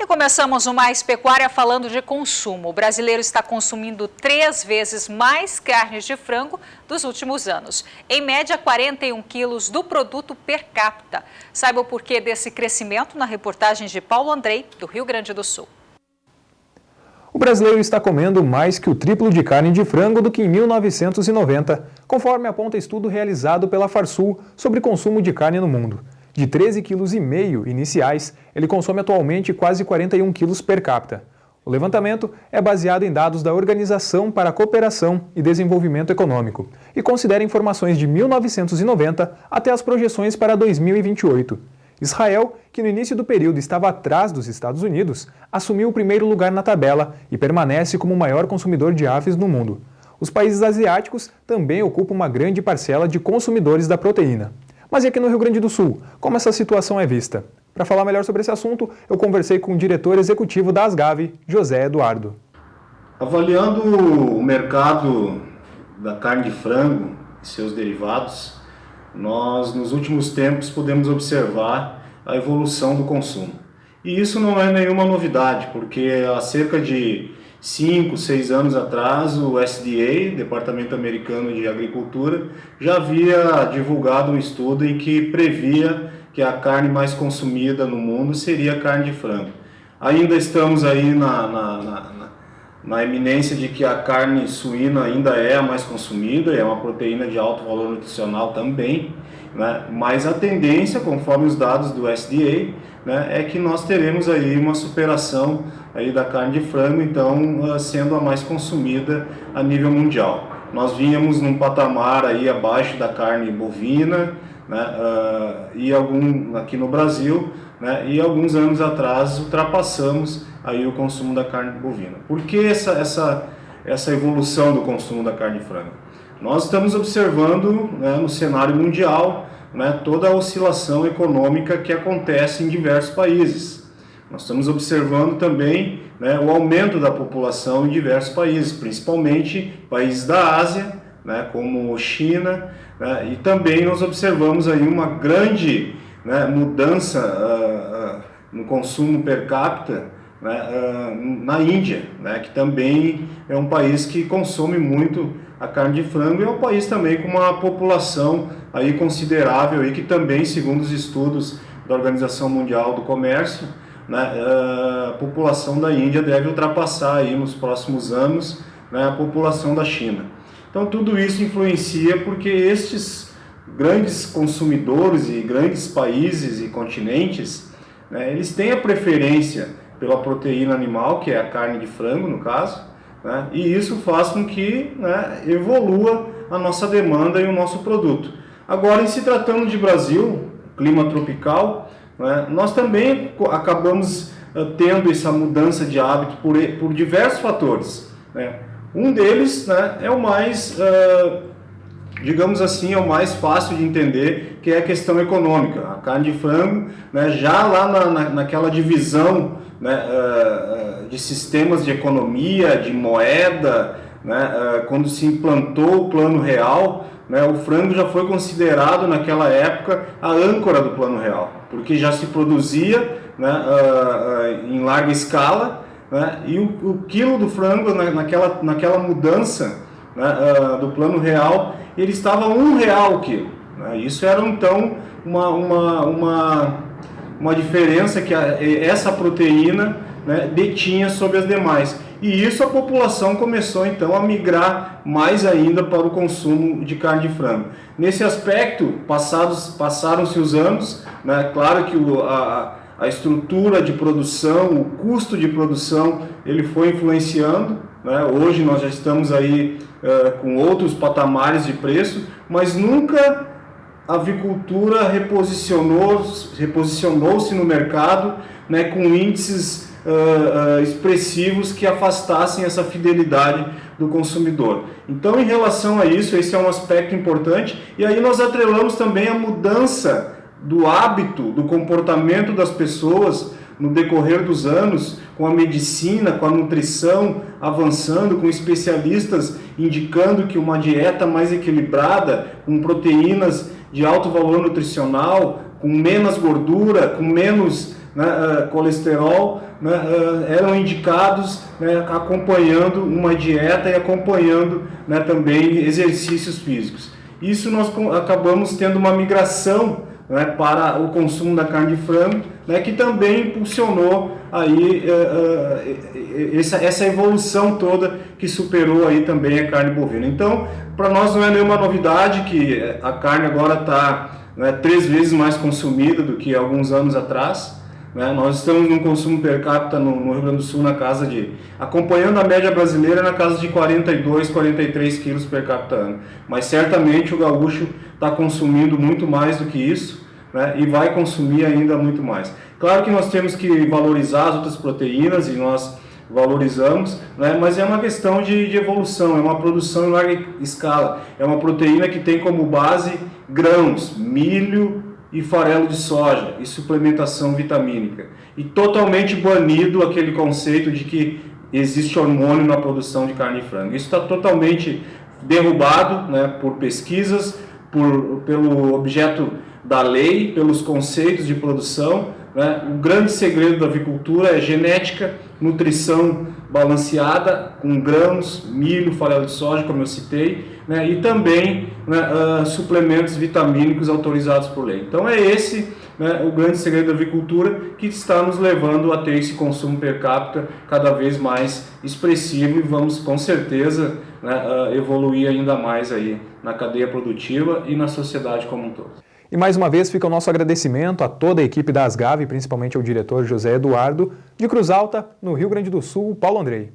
Começamos o Mais Pecuária falando de consumo. O brasileiro está consumindo 3 vezes mais carnes de frango dos últimos anos. Em média, 41 quilos do produto per capita. Saiba o porquê desse crescimento na reportagem de Paulo Andrei, do Rio Grande do Sul. O brasileiro está comendo mais que o triplo de carne de frango do que em 1990, conforme aponta estudo realizado pela Farsul sobre consumo de carne no mundo. De 13,5 kg iniciais, ele consome atualmente quase 41 quilos per capita. O levantamento é baseado em dados da Organização para a Cooperação e Desenvolvimento Econômico e considera informações de 1990 até as projeções para 2028. Israel, que no início do período estava atrás dos Estados Unidos, assumiu o primeiro lugar na tabela e permanece como o maior consumidor de aves no mundo. Os países asiáticos também ocupam uma grande parcela de consumidores da proteína. Mas e aqui no Rio Grande do Sul, como essa situação é vista? Para falar melhor sobre esse assunto, eu conversei com o diretor executivo da Asgave, José Eduardo. Avaliando o mercado da carne de frango e seus derivados, nós nos últimos tempos podemos observar a evolução do consumo. E isso não é nenhuma novidade, porque há cerca de 5, 6 anos atrás, o SDA, Departamento Americano de Agricultura, já havia divulgado um estudo em que previa que a carne mais consumida no mundo seria a carne de frango. Ainda estamos aí na eminência de que a carne suína ainda é a mais consumida, é uma proteína de alto valor nutricional também, né? Mas a tendência, conforme os dados do SDA, né, é que nós teremos aí uma superação aí da carne de frango, então sendo a mais consumida a nível mundial. Nós vínhamos num patamar aí abaixo da carne bovina, né, e aqui no Brasil, né, e alguns anos atrás ultrapassamos aí o consumo da carne bovina. Por que essa evolução do consumo da carne de frango? Nós estamos observando, né, no cenário mundial, né, toda a oscilação econômica que acontece em diversos países. Nós estamos observando também, né, o aumento da população em diversos países, principalmente países da Ásia, né, como China, né, e também nós observamos aí uma grande, né, mudança no consumo per capita, né, na Índia, né, que também é um país que consome muito a carne de frango e é um país também com uma população aí considerável e que também, segundo os estudos da Organização Mundial do Comércio, né, a população da Índia deve ultrapassar aí nos próximos anos, né, a população da China. Então tudo isso influencia porque estes grandes consumidores e grandes países e continentes, né, eles têm a preferência pela proteína animal, que é a carne de frango no caso, né, e isso faz com que, né, evolua a nossa demanda e o nosso produto. Agora, em se tratando de Brasil, clima tropical, né, nós também acabamos tendo essa mudança de hábito por diversos fatores, né. Um deles, né, é o mais, digamos assim, é o mais fácil de entender, que é a questão econômica. A carne de frango, né, já lá naquela divisão, né, de sistemas de economia, de moeda, né, quando se implantou o Plano Real, né, o frango já foi considerado naquela época a âncora do Plano Real, porque já se produzia, né, em larga escala, né, e o quilo do frango naquela mudança, né, do Plano Real, ele estava R$1 o quilo, né. Isso era então uma diferença que essa proteína, né, detinha sobre as demais. E isso a população começou então a migrar mais ainda para o consumo de carne de frango. Nesse aspecto, passaram-se os anos, né, claro que a estrutura de produção, o custo de produção, ele foi influenciando, né. Hoje nós já estamos aí com outros patamares de preço, mas nunca a avicultura reposicionou-se no mercado, né, com índices expressivos que afastassem essa fidelidade do consumidor. Então, em relação a isso, esse é um aspecto importante, e aí nós atrelamos também a mudança do hábito, do comportamento das pessoas no decorrer dos anos, com a medicina, com a nutrição avançando, com especialistas indicando que uma dieta mais equilibrada, com proteínas de alto valor nutricional, com menos gordura, com menos colesterol, eram indicados, acompanhando uma dieta e acompanhando, também exercícios físicos. Isso nós acabamos tendo uma migração, para o consumo da carne de frango, que também impulsionou aí essa evolução toda que superou aí também a carne bovina. Então, para nós não é nenhuma novidade que a carne agora está 3 vezes mais consumida do que alguns anos atrás. Nós estamos num consumo per capita no Rio Grande do Sul na casa de, acompanhando a média brasileira, na casa de 42, 43 quilos per capita ano. Mas certamente o gaúcho está consumindo muito mais do que isso, e vai consumir ainda muito mais. Claro que nós temos que valorizar as outras proteínas e nós valorizamos, mas é uma questão de evolução, é uma produção em larga escala. É uma proteína que tem como base grãos, milho e farelo de soja e suplementação vitamínica. E totalmente banido aquele conceito de que existe hormônio na produção de carne de frango. Isso está totalmente derrubado, por pesquisas, pelo objeto da lei, pelos conceitos de produção. O grande segredo da avicultura é genética, nutrição balanceada, com grãos, milho, farelo de soja, como eu citei, e também suplementos vitamínicos autorizados por lei. Então é esse o grande segredo da avicultura que está nos levando a ter esse consumo per capita cada vez mais expressivo, e vamos com certeza evoluir ainda mais aí na cadeia produtiva e na sociedade como um todo. E mais uma vez fica o nosso agradecimento a toda a equipe da Asgave, principalmente ao diretor José Eduardo, de Cruz Alta, no Rio Grande do Sul, Paulo Andrei.